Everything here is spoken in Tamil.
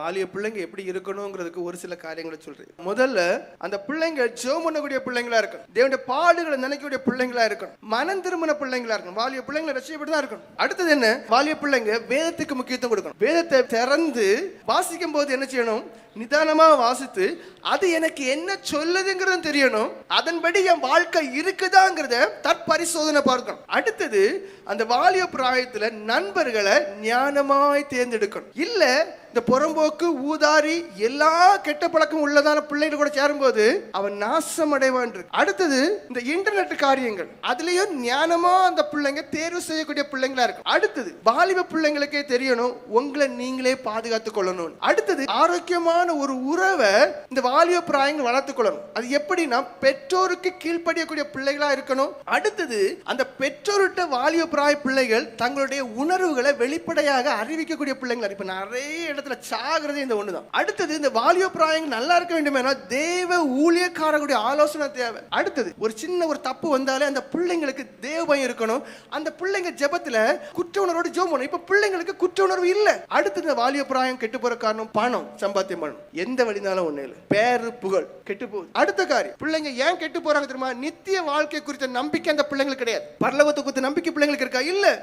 வாலிய பிள்ளைங்க எப்படி இருக்கணுங்கிறதுக்கு ஒரு சில காரியங்களை சொல்றேன். முதல்ல அந்த பிள்ளைங்க ஜெபம் பண்ணக்கூடிய பிள்ளைங்களா இருக்கணும். தேவனுடைய பாடுகளை நினைக்கக்கூடிய பிள்ளைங்களா இருக்கணும். மனம் திரும்பின பிள்ளைங்களா இருக்கணும். வாலிய பிள்ளைங்களை ரட்சிக்கப்பட்டு தான் இருக்கணும். அடுத்தது என்ன? வாலிய பிள்ளைங்க வேதத்துக்கு முக்கியத்துவம் கொடுக்கணும். வேதத்தை திறந்து வாசிக்கும் போது என்ன செய்யணும்? நிதானமா வாசித்து அது எனக்கு என்ன சொல்லுதுங்கிறது தெரியணும். அதன்படி என் வாழ்க்கை இருக்குதாங்கிறத தற்பரிசோதனை பார்க்கணும். அடுத்தது அந்த வாலிய பிராயத்துல நண்பர்களை ஞானமாய் தேர்ந்தெடுக்கணும். இல்ல இந்த புறம்போக்கு ஊதாரி எல்லா கெட்ட பழக்கம் உள்ளதான பிள்ளைகள் கூட சேரும்போது அவன் நாசம் அடைவான். அடுத்தது இந்த இன்டர்நெட் காரியங்கள், அதுலயும் ஞானமா அந்த பிள்ளைங்க தேர்வு செய்யக்கூடிய பிள்ளைங்களா இருக்கும். அடுத்தது வாலிப பிள்ளைங்களுக்கே தெரியணும் உங்களை நீங்களே பாதுகாத்துக் கொள்ளணும். அடுத்தது ஆரோக்கியமான ஒரு உறவை இந்த வாலிப பிராயங்கள் வளர்த்துக் கொள்ளணும். அது எப்படின்னா பெற்றோருக்கு கீழ்ப்படியக்கூடிய பிள்ளைகளா இருக்கணும். அடுத்தது அந்த பெற்றோர்கிட்ட வாலிப பிராய பிள்ளைகள் தங்களுடைய உணர்வுகளை வெளிப்படையாக அறிவிக்கக்கூடிய பிள்ளைங்களா. இப்ப நிறைய சாகிறதே இந்த ஒண்ணுதான். அடுத்தது இந்த வாலிப பிராயங்கள் நல்லா இருக்க வேண்டுமெனா தேவ ஊழியக்காரர்களுடைய ஆலோசனை தேவை. அடுத்தது ஒரு சின்ன ஒரு தப்பு வந்தாலே அந்த பிள்ளைங்களுக்கு தேவ பயம் இருக்கணும். அந்த பிள்ளைங்க ஜெபத்துல குற்ற உணர்வோடு ஜெபம் பண்ணணும். இப்ப பிள்ளைங்களுக்கு குற்ற உணர்வு இல்ல. அடுத்தது இந்த வாலிப பிராயம் கெட்டு போற காரணம் பணம் சம்பாத்தியம் பண்ணணும். எந்த வழினாலும் ஒண்ணு இல்ல, பேரு புகழ் கெட்டு போகுது. அடுத்த காரியம், பிள்ளைங்க ஏன் கெட்டு போறாங்க தெரியுமா? நித்திய வாழ்க்கை குறித்த நம்பிக்கை அந்த பிள்ளைங்களுக்கு கிடையாது. பரலோகத்தை குறித்த நம்பிக்கை பிள்ளைங்களுக்கு இருக்கா? இல்ல.